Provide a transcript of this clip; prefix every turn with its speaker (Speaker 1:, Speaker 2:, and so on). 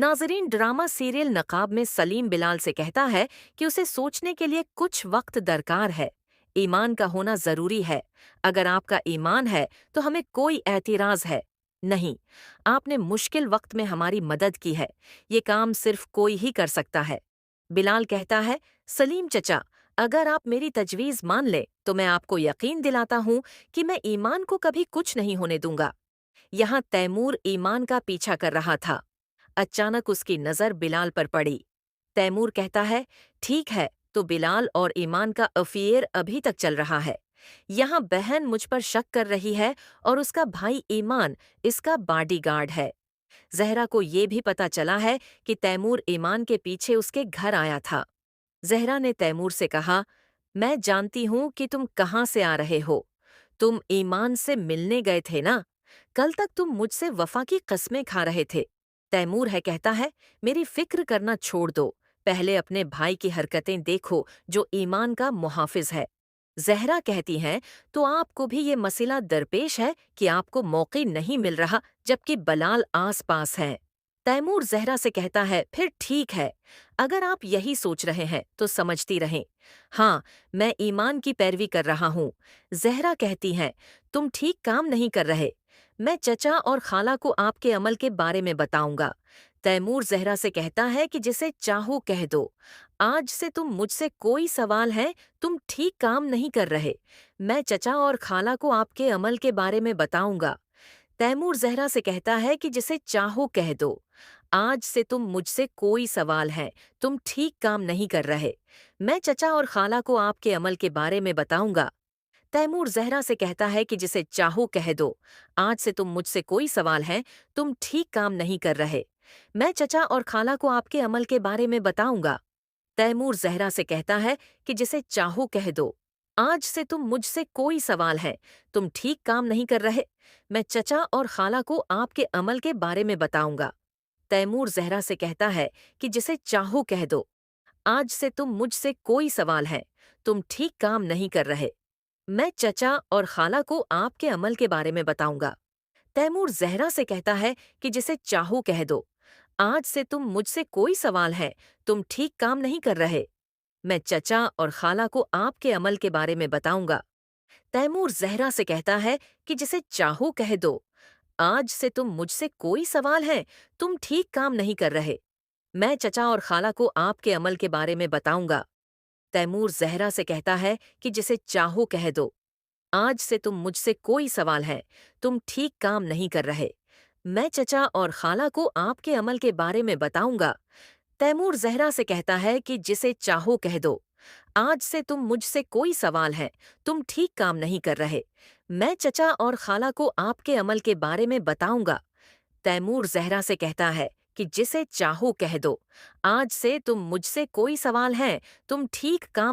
Speaker 1: ناظرین، drama serial نقاب میں سلیم بلال سے کہتا ہے کہ اسے سوچنے کے لیے کچھ وقت درکار ہے۔ ایمان کا ہونا ضروری ہے۔ اگر آپ کا ایمان ہے تو ہمیں کوئی اعتراض ہے نہیں۔ آپ نے مشکل وقت میں ہماری مدد کی ہے۔ یہ کام صرف کوئی ہی کر سکتا ہے۔ بلال کہتا ہے، سلیم چچا، اگر آپ میری تجویز مان لیں تو میں آپ کو یقین دلاتا ہوں کہ میں ایمان کو کبھی کچھ نہیں ہونے دوں گا۔ یہاں تیمور ایمان کا پیچھا کر رہا تھا۔ اچانک اس کی نظر بلال پر پڑی۔ تیمور کہتا ہے، ٹھیک ہے، تو بلال اور ایمان کا افیئر ابھی تک چل رہا ہے۔ یہاں بہن مجھ پر شک کر رہی ہے اور اس کا بھائی ایمان اس کا باڈی گارڈ ہے۔ زہرا کو یہ بھی پتا چلا ہے کہ تیمور ایمان کے پیچھے اس کے گھر آیا تھا۔ زہرا نے تیمور سے کہا، میں جانتی ہوں کہ تم کہاں سے آ رہے ہو۔ تم ایمان سے ملنے گئے تھے نا؟ کل تک تم مجھ سے وفا کی قسمیں کھا رہے تھے۔ تیمور کہتا ہے، میری فکر کرنا چھوڑ دو، پہلے اپنے بھائی کی حرکتیں دیکھو جو ایمان کا محافظ ہے۔ زہرا کہتی ہیں، تو آپ کو بھی یہ مسئلہ درپیش ہے کہ آپ کو موقع نہیں مل رہا جبکہ بلال آس پاس ہیں۔ تیمور زہرا سے کہتا ہے، پھر ٹھیک ہے، اگر آپ یہی سوچ رہے ہیں تو سمجھتی رہیں۔ ہاں، میں ایمان کی پیروی کر رہا ہوں۔ زہرا کہتی ہیں، تم ٹھیک کام نہیں کر رہے۔ میں چچا اور خالہ کو آپ کے عمل کے بارے میں بتاؤں گا۔ تیمور زہرا سے کہتا ہے کہ جسے چاہو کہہ دو۔ آج سے تم مجھ سے کوئی سوال ہے، تم ٹھیک کام نہیں کر رہے۔ میں چچا اور خالہ کو آپ کے عمل کے بارے میں بتاؤں گا۔ تیمور زہرا سے کہتا ہے کہ جسے چاہو کہہ دو۔ آج سے تم مجھ سے کوئی سوال ہے، تم ٹھیک کام نہیں کر رہے۔ میں چچا اور خالہ کو آپ کے عمل کے بارے میں بتاؤں گا۔ تیمور زہرا سے کہتا ہے کہ جسے چاہو کہہ دو۔ آج سے تم مجھ سے کوئی سوال ہے، تم ٹھیک کام نہیں کر رہے۔ میں چچا اور خالہ کو آپ کے عمل کے بارے میں بتاؤں گا۔ تیمور زہرا سے کہتا ہے کہ جسے چاہو کہہ دو۔ آج سے تم مجھ سے کوئی سوال ہے، تم ٹھیک کام نہیں کر رہے۔ میں چچا اور خالہ کو آپ کے عمل کے بارے میں بتاؤں گا۔ تیمور زہرا سے کہتا ہے کہ جسے چاہو کہہ دو۔ آج سے تم مجھ سے کوئی سوال ہے، تم ٹھیک کام نہیں کر رہے۔ میں چچا اور خالہ کو آپ کے عمل کے بارے میں بتاؤں گا۔ تیمور زہرا سے کہتا ہے کہ جسے چاہو کہہ دو۔ آج سے تم مجھ سے کوئی سوال ہے، تم ٹھیک کام نہیں کر رہے۔ میں چچا اور خالہ کو آپ کے عمل کے بارے میں بتاؤں گا۔ تیمور زہرا سے کہتا ہے کہ جسے چاہو کہہ دو۔ آج سے تم مجھ سے کوئی سوال ہے، تم ٹھیک کام نہیں کر رہے۔ میں چچا اور خالہ کو آپ کے عمل کے بارے میں بتاؤں گا۔ تیمور زہرا سے کہتا ہے کہ جسے چاہو کہہ دو۔ آج سے تم مجھ سے کوئی سوال ہے، تم ٹھیک کام نہیں کر رہے۔ میں چچا اور خالہ کو آپ کے عمل کے بارے میں بتاؤں گا۔ تیمور زہرا سے کہتا ہے کہ جسے چاہو کہہ دو۔ آج سے تم مجھ سے کوئی سوال ہے، تم ٹھیک کام نہیں کر رہے۔ میں چچا اور خالہ کو آپ کے عمل کے بارے میں بتاؤں گا۔ تیمور زہرا سے کہتا ہے کہ جسے چاہو کہہ دو۔ آج سے تم مجھ سے کوئی سوال ہے، تم ٹھیک کام